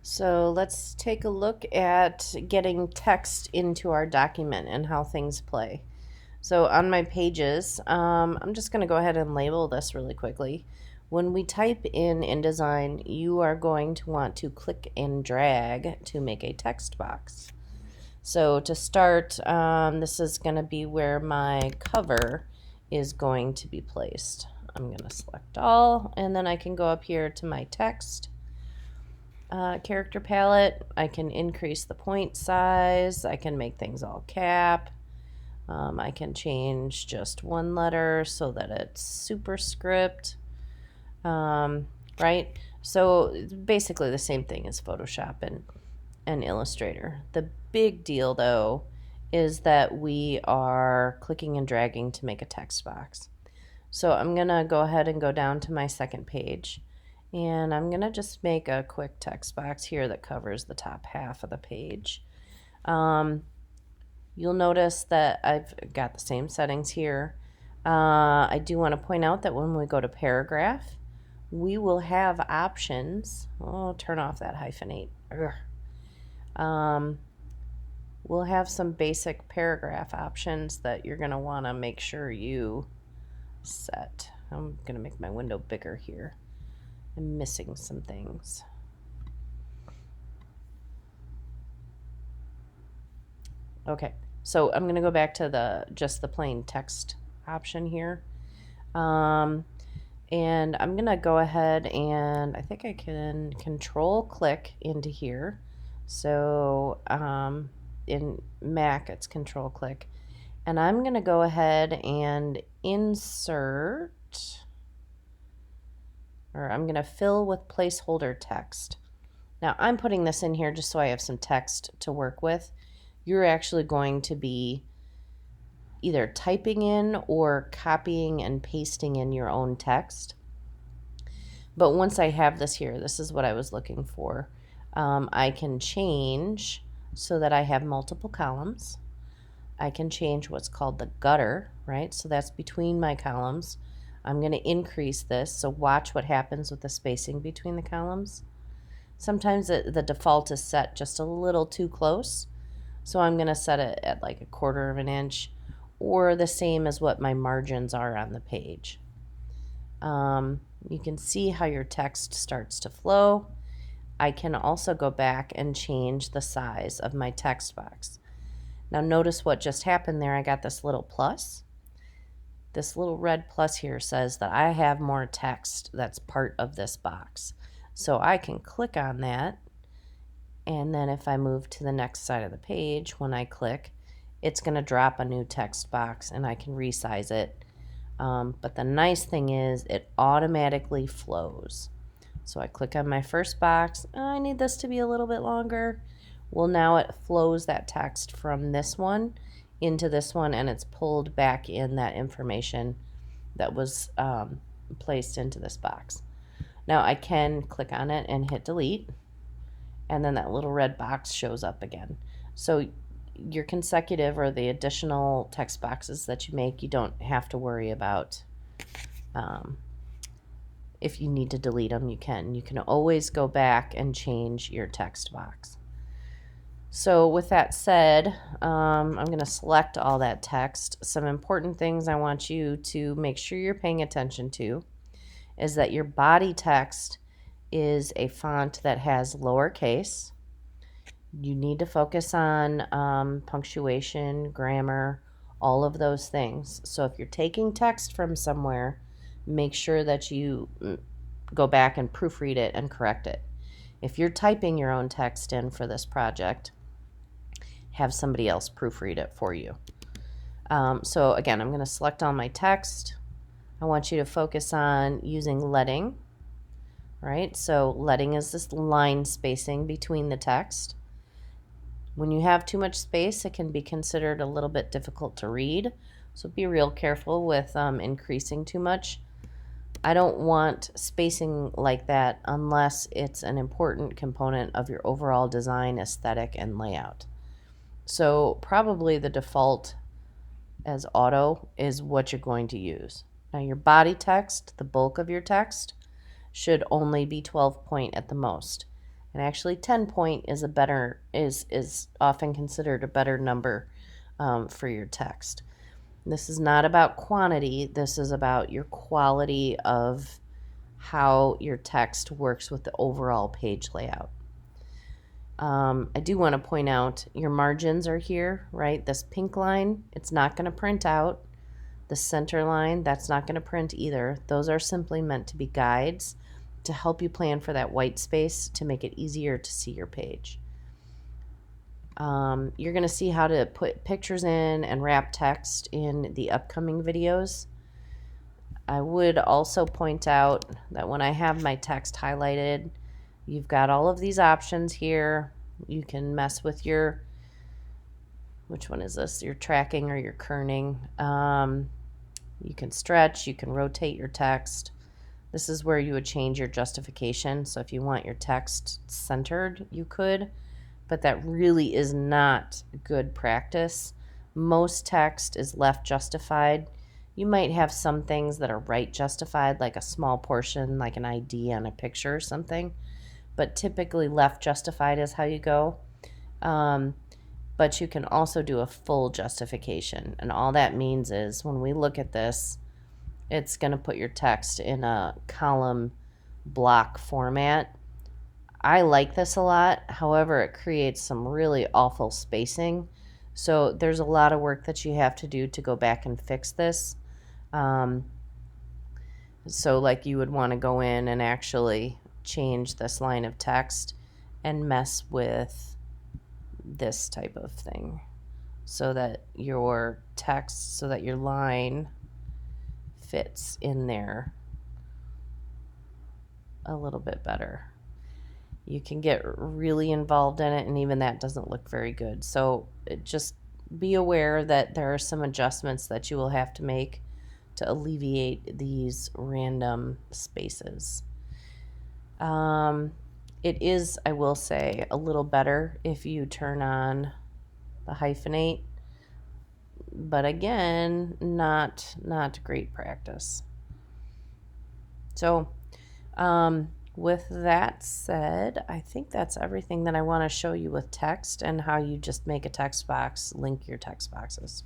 So let's take a look at getting text into our document and how things play. So on my pages, I'm just going to go ahead and label this really quickly. When we type in InDesign, you are going to want to click and drag to make a text box. So to start, this is going to be where my cover is going to be placed. I'm going to select all, and then I can go up here to my text character palette. I can increase the point size. I can make things all cap. I can change just one letter so that it's superscript. Right? So basically the same thing as Photoshop and Illustrator. The big deal, though, is that we are clicking and dragging to make a text box. So I'm going to go ahead and go down to my second page. And I'm going to just make a quick text box here that covers the top half of the page. You'll notice that I've got the same settings here. I do want to point out that when we go to paragraph, we will have options. Oh, turn off that -8. We'll have some basic paragraph options that you're going to want to make sure you set. I'm going to make my window bigger here. I'm missing some things. Okay, so I'm going to go back to just the plain text option here. And I'm going to go ahead and I think I can control click into here. So in Mac, it's control click. And I'm going to go ahead and insert, or I'm going to fill with placeholder text. Now I'm putting this in here just so I have some text to work with. You're actually going to be either typing in or copying and pasting in your own text. But once I have this here, this is what I was looking for. I can change so that I have multiple columns. I can change what's called the gutter, right? So that's between my columns. I'm going to increase this, so watch what happens with the spacing between the columns. Sometimes the default is set just a little too close, so I'm going to set it at like 1/4 of an inch, or the same as what my margins are on the page. You can see how your text starts to flow. I can also go back and change the size of my text box. Now notice what just happened there. I got this little plus. This little red plus here says that I have more text that's part of this box. So I can click on that, and then if I move to the next side of the page, when I click, it's going to drop a new text box and I can resize it. But the nice thing is it automatically flows. So I click on my first box. I need this to be a little bit longer. Well, now it flows that text from this one into this one, and it's pulled back in that information that was placed into this box. Now I can click on it and hit delete, and then that little red box shows up again. So your consecutive or the additional text boxes that you make, you don't have to worry about if you need to delete them. You can always go back and change your text box. So with that said, I'm going to select all that text. Some important things I want you to make sure you're paying attention to is that your body text is a font that has lowercase. You need to focus on punctuation, grammar, all of those things. So if you're taking text from somewhere, make sure that you go back and proofread it and correct it. If you're typing your own text in for this project, have somebody else proofread it for you. So again, I'm going to select all my text. I want you to focus on using leading, right? So leading is this line spacing between the text. When you have too much space, it can be considered a little bit difficult to read. So be real careful with increasing too much. I don't want spacing like that unless it's an important component of your overall design, aesthetic, and layout. So probably the default as auto is what you're going to use. Now your body text, the bulk of your text, should only be 12 point at the most. And actually 10 point is a better, is often considered a better number for your text. This is not about quantity. This is about your quality of how your text works with the overall page layout. I do want to point out your margins are here, right? This pink line, it's not going to print out. The center line, that's not going to print either. Those are simply meant to be guides to help you plan for that white space to make it easier to see your page. You're going to see how to put pictures in and wrap text in the upcoming videos. I would also point out that when I have my text highlighted, you've got all of these options here. You can mess with your, which one is this? Your tracking or your kerning. You can stretch, you can rotate your text. This is where you would change your justification. So if you want your text centered, you could, but that really is not good practice. Most text is left justified. You might have some things that are right justified, like a small portion, like an ID on a picture or something, but typically left justified is how you go. But you can also do a full justification, and all that means is when we look at this, it's going to put your text in a column block format. I like this a lot. However, it creates some really awful spacing. So there's a lot of work that you have to do to go back and fix this. So like you would want to go in and actually change this line of text and mess with this type of thing so that your text, so that your line fits in there a little bit better. You can get really involved in it, and even that doesn't look very good. So just be aware that there are some adjustments that you will have to make to alleviate these random spaces. It is, I will say, a little better if you turn on the hyphenate, but again, not great practice. So, with that said, I think that's everything that I want to show you with text and how you just make a text box, link your text boxes.